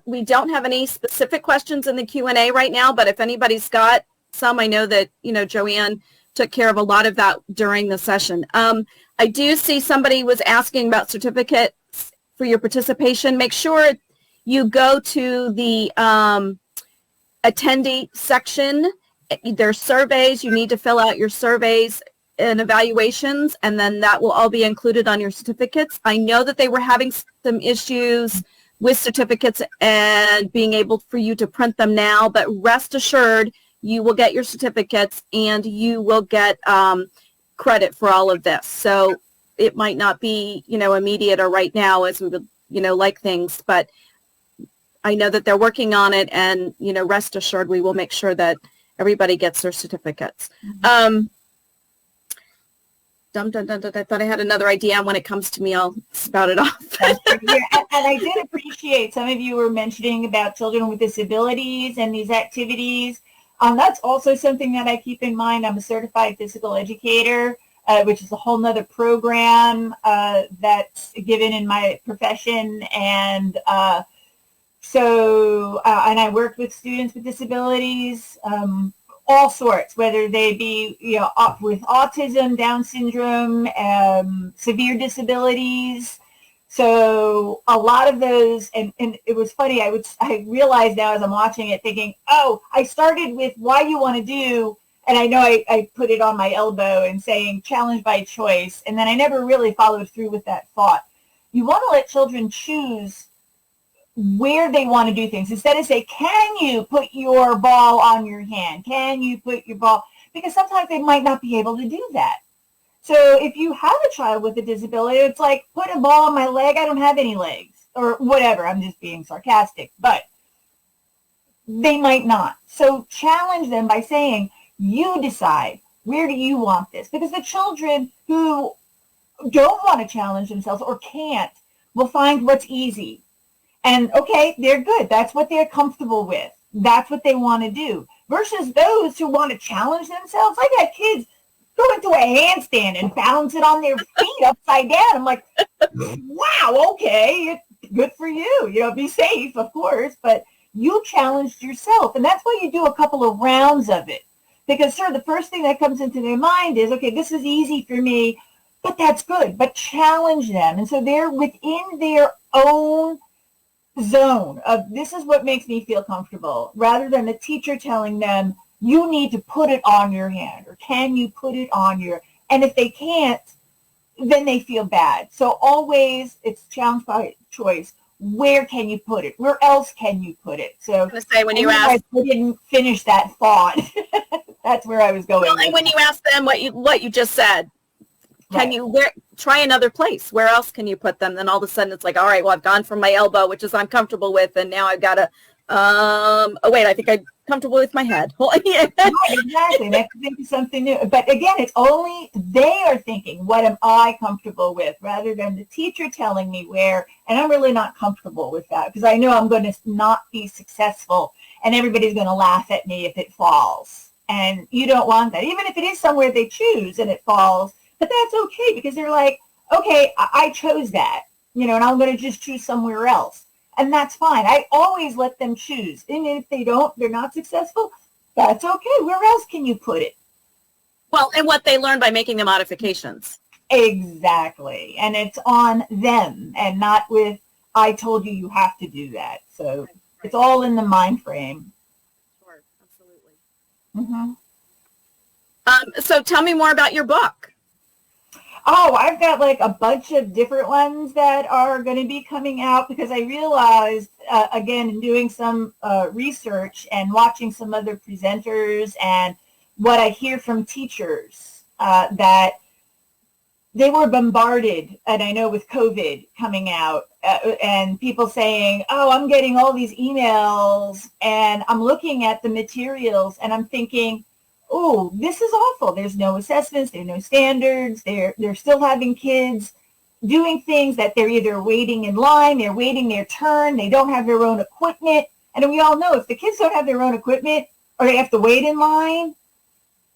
We don't have any specific questions in the Q&A right now, but if anybody's got some, I know that Joanne took care of a lot of that during the session. I do see somebody was asking about certificates for your participation. Make sure you go to the attendee section. There's surveys. You need to fill out your surveys and evaluations, and then that will all be included on your certificates. I know that they were having some issues with certificates and being able for you to print them now, but rest assured you will get your certificates and you will get credit for all of this. So it might not be immediate or right now as we would like things, but I know that they're working on it, and rest assured we will make sure that everybody gets their certificates. I thought I had another idea, and when it comes to me, I'll spout it off. And I did appreciate some of you were mentioning about children with disabilities and these activities. That's also something that I keep in mind. I'm a certified physical educator, which is a whole nother program that's given in my profession. And and I work with students with disabilities, all sorts, whether they be, with autism, Down syndrome, severe disabilities. So a lot of those, and it was funny, I realized now as I'm watching it thinking, oh, I started with why you want to do, and I know I put it on my elbow and saying challenge by choice, and then I never really followed through with that thought. You want to let children choose where they want to do things instead of say, can you put your ball on your hand? Can you put your ball? Because sometimes they might not be able to do that. So if you have a child with a disability, it's like, put a ball on my leg. I don't have any legs, or whatever. I'm just being sarcastic, but they might not. So challenge them by saying, you decide, where do you want this? Because the children who don't want to challenge themselves or can't will find what's easy. And okay, they're good. That's what they're comfortable with. That's what they want to do. Versus those who want to challenge themselves. I got kids go into a handstand and balance it on their feet upside down. I'm like, wow, okay, good for you. Be safe, of course, but you challenged yourself. And that's why you do a couple of rounds of it. Because, sure, the first thing that comes into their mind is, okay, this is easy for me, but that's good. But challenge them. And so they're within their own zone of this is what makes me feel comfortable, rather than the teacher telling them you need to put it on your hand, or can you put it on your, and if they can't, then they feel bad. So always it's challenge by choice. Where can you put it? Where else can you put it? So I'm going to say, when you ask, I didn't finish that thought. That's where I was going. Well, and when you ask them what you just said, can you try another place? Where else can you put them? Then all of a sudden it's like, all right, well, I've gone from my elbow, which is I'm comfortable with, and now I've got to, oh wait, I think I'm comfortable with my head. Right, exactly. They have to think of something new. But again, it's only they are thinking, what am I comfortable with, rather than the teacher telling me where, and I'm really not comfortable with that because I know I'm going to not be successful and everybody's going to laugh at me if it falls. And you don't want that. Even if it is somewhere they choose and it falls, but that's okay because they're like, okay, I chose that. and I'm going to just choose somewhere else. And that's fine. I always let them choose. And if they're not successful, that's okay. Where else can you put it? Well, and what they learn by making the modifications. Exactly. And it's on them and not with, I told you have to do that. So it's all in the mind frame. Sure, absolutely. Mm-hmm. So tell me more about your book. Oh, I've got like a bunch of different ones that are going to be coming out because I realized, again, in doing some research and watching some other presenters and what I hear from teachers, that they were bombarded, and I know with COVID coming out, and people saying, oh, I'm getting all these emails, and I'm looking at the materials, and I'm thinking, oh, this is awful. There's no assessments, there's no standards, they're still having kids doing things that they're either waiting in line, they're waiting their turn, they don't have their own equipment, and we all know if the kids don't have their own equipment, or they have to wait in line,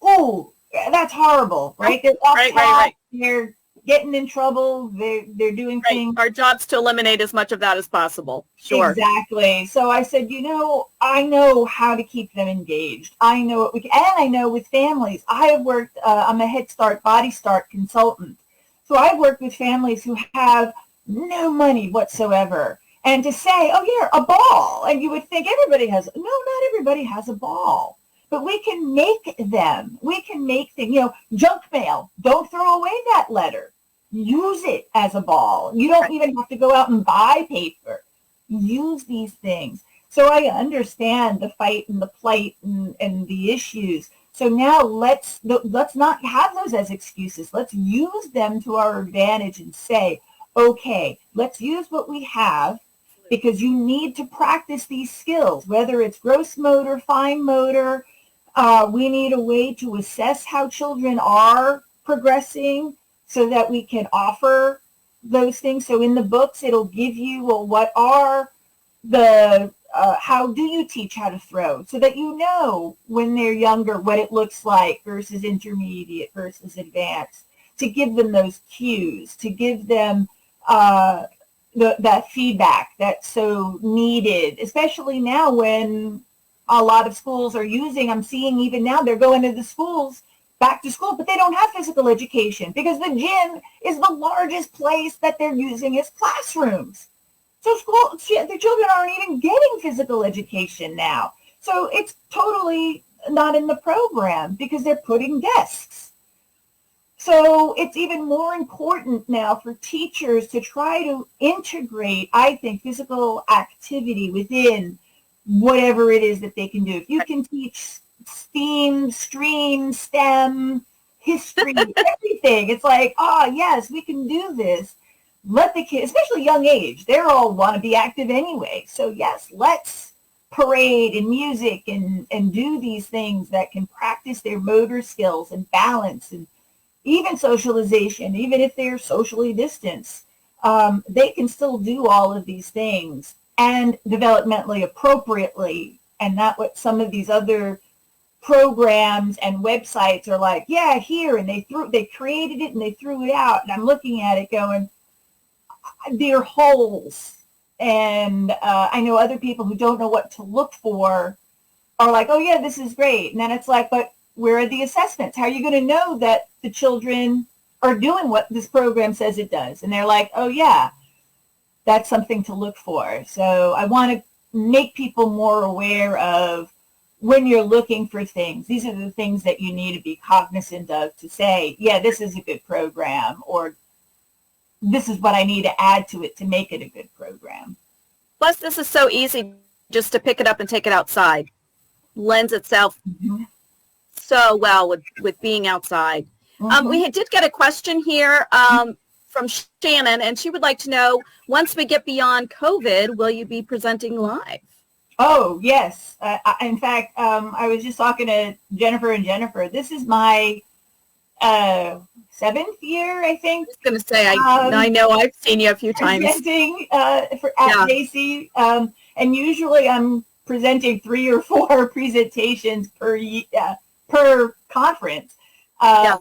oh, that's horrible, right? They're off Right. They're getting in trouble. They're doing things. Our job's to eliminate as much of that as possible. Sure. Exactly. So I said, I know how to keep them engaged. I know what we can, and I know with families. I have worked. I'm a Head Start, Body Start consultant. So I've worked with families who have no money whatsoever. And to say, oh yeah, a ball, and you would think everybody has. No, not everybody has a ball. But we can make them. We can make things, junk mail. Don't throw away that letter. Use it as a ball. You don't even have to go out and buy paper. Use these things. So I understand the fight and the plight and the issues. So now let's not have those as excuses. Let's use them to our advantage and say, okay, let's use what we have, because you need to practice these skills, whether it's gross motor, fine motor. We need a way to assess how children are progressing so that we can offer those things. So in the books, it'll give you, well, what are the, how do you teach how to throw, so that you know when they're younger what it looks like versus intermediate versus advanced, to give them those cues, to give them that feedback that's so needed, especially now when a lot of schools are using, I'm seeing even now, they're going to the schools, back to school, but they don't have physical education because the gym is the largest place that they're using as classrooms. So the children aren't even getting physical education now. So it's totally not in the program because they're putting desks. So it's even more important now for teachers to try to integrate, I think, physical activity within whatever it is that they can do. If you can teach STEAM, STREAM, STEM, history, everything, it's like, yes, we can do this. Let the kids, especially young age, they're all want to be active anyway. So yes, let's parade and music and do these things that can practice their motor skills and balance and even socialization. Even if they're socially distanced, they can still do all of these things and developmentally appropriately, and not what some of these other programs and websites are like, yeah, here, and they created it and they threw it out, and I'm looking at it going, they're holes. And I know other people who don't know what to look for are like, oh yeah, this is great, and then it's like, but where are the assessments? How are you going to know that the children are doing what this program says it does? And they're like, oh yeah, that's something to look for. So I want to make people more aware of, when you're looking for things, these are the things that you need to be cognizant of to say, yeah, this is a good program, or this is what I need to add to it to make it a good program. Plus, this is so easy just to pick it up and take it outside. Lends itself so well with being outside. We did get a question here from Shannon, and she would like to know, once we get beyond COVID, will you be presenting live? Oh, yes. In fact, I was just talking to Jennifer, and Jennifer, this is my 7th year, I think. I was going to say, I know I've seen you a few times. Presenting at JC, and usually I'm presenting 3 or 4 presentations per conference.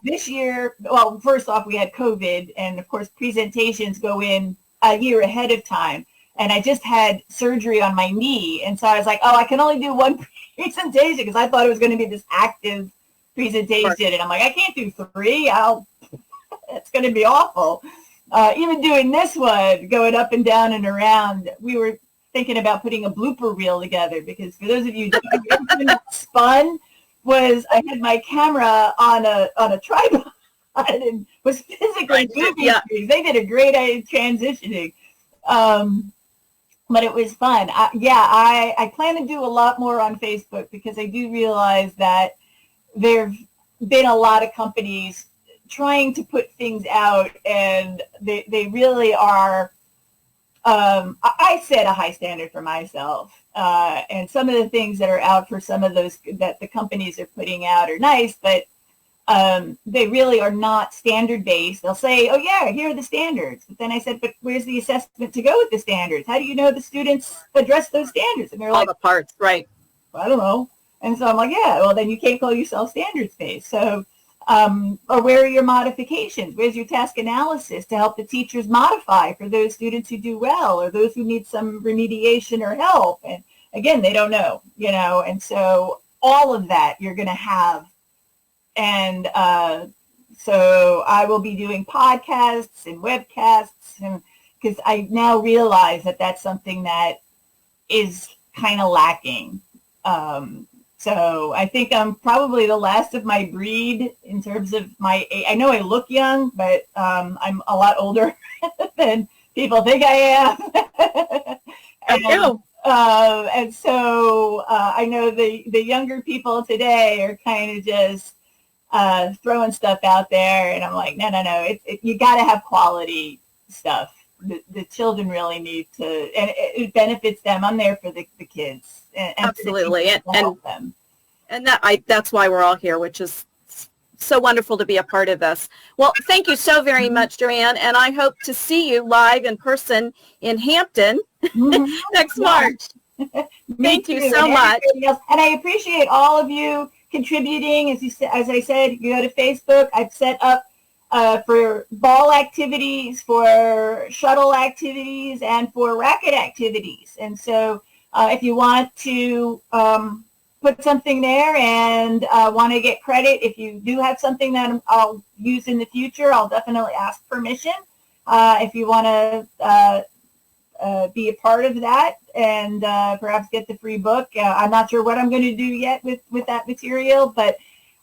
This year, well, first off, we had COVID, and of course, presentations go in a year ahead of time. And I just had surgery on my knee. And so I was like, oh, I can only do one presentation because I thought it was going to be this active presentation. Right. And I'm like, I can't do 3. It's going to be awful. Even doing this one, going up and down and around, we were thinking about putting a blooper reel together because for those of you who don't know, spun was I had my camera on a tripod and was physically moving. Yeah. They did a great transitioning. But it was fun. I plan to do a lot more on Facebook because I do realize that there have been a lot of companies trying to put things out, and they really are, I set a high standard for myself. And some of the things that are out for some of those that the companies are putting out are nice, but they really are not standard based. They'll say, oh yeah, here are the standards. But then I said, but where's the assessment to go with the standards? How do you know the students address those standards? And they're all like, the parts, right? Well, I don't know. And so I'm like, yeah, well then you can't call yourself standards based. So, or where are your modifications? Where's your task analysis to help the teachers modify for those students who do well or those who need some remediation or help? And again, they don't know, and so all of that you're going to have. And so I will be doing podcasts and webcasts because I now realize that that's something that is kind of lacking. So I think I'm probably the last of my breed in terms of my age. I know I look young, but I'm a lot older than people think I am. And so I know the younger people today are kind of just throwing stuff out there, and I'm like, no, you got to have quality stuff. The children really need to, and it benefits them. I'm there for the kids. And absolutely, and that's why we're all here, which is so wonderful to be a part of this. Well, thank you so very much, Joanne, and I hope to see you live in person in Hampton next March. Thank you so much. And I appreciate all of you contributing. As I said, you go to Facebook. I've set up for ball activities, for shuttle activities, and for racket activities. And so if you want to put something there and want to get credit, if you do have something that I'll use in the future, I'll definitely ask permission. If you want to be a part of that and perhaps get the free book. I'm not sure what I'm going to do yet with that material, but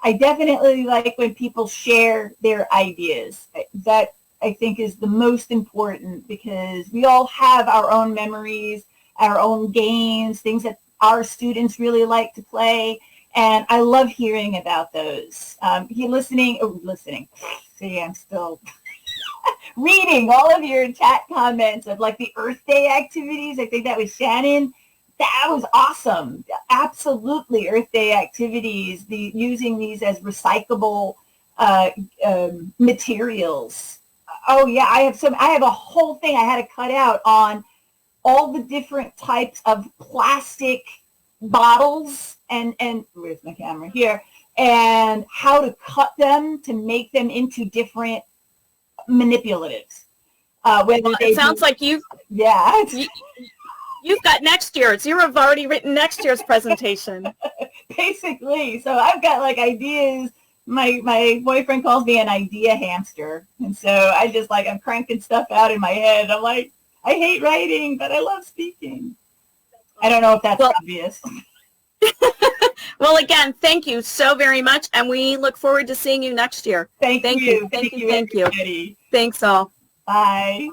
I definitely like when people share their ideas. That I think is the most important because we all have our own memories, our own games, things that our students really like to play. And I love hearing about those. Listening. See, I'm still reading all of your chat comments of like the Earth Day activities. I think that was Shannon. That was awesome. Absolutely, Earth Day activities. Using these as recyclable materials. Oh yeah, I have a whole thing I had to cut out on all the different types of plastic bottles and where's my camera here, and how to cut them to make them into different manipulatives. It sounds like you've got next year's. You have already written next year's presentation. Basically, so I've got like ideas. My boyfriend calls me an idea hamster, and so I'm cranking stuff out in my head. I'm like, I hate writing, but I love speaking. I don't know if that's obvious. Well, again, thank you so very much, and we look forward to seeing you next year. Thank you. Thank you. Thanks all. Bye.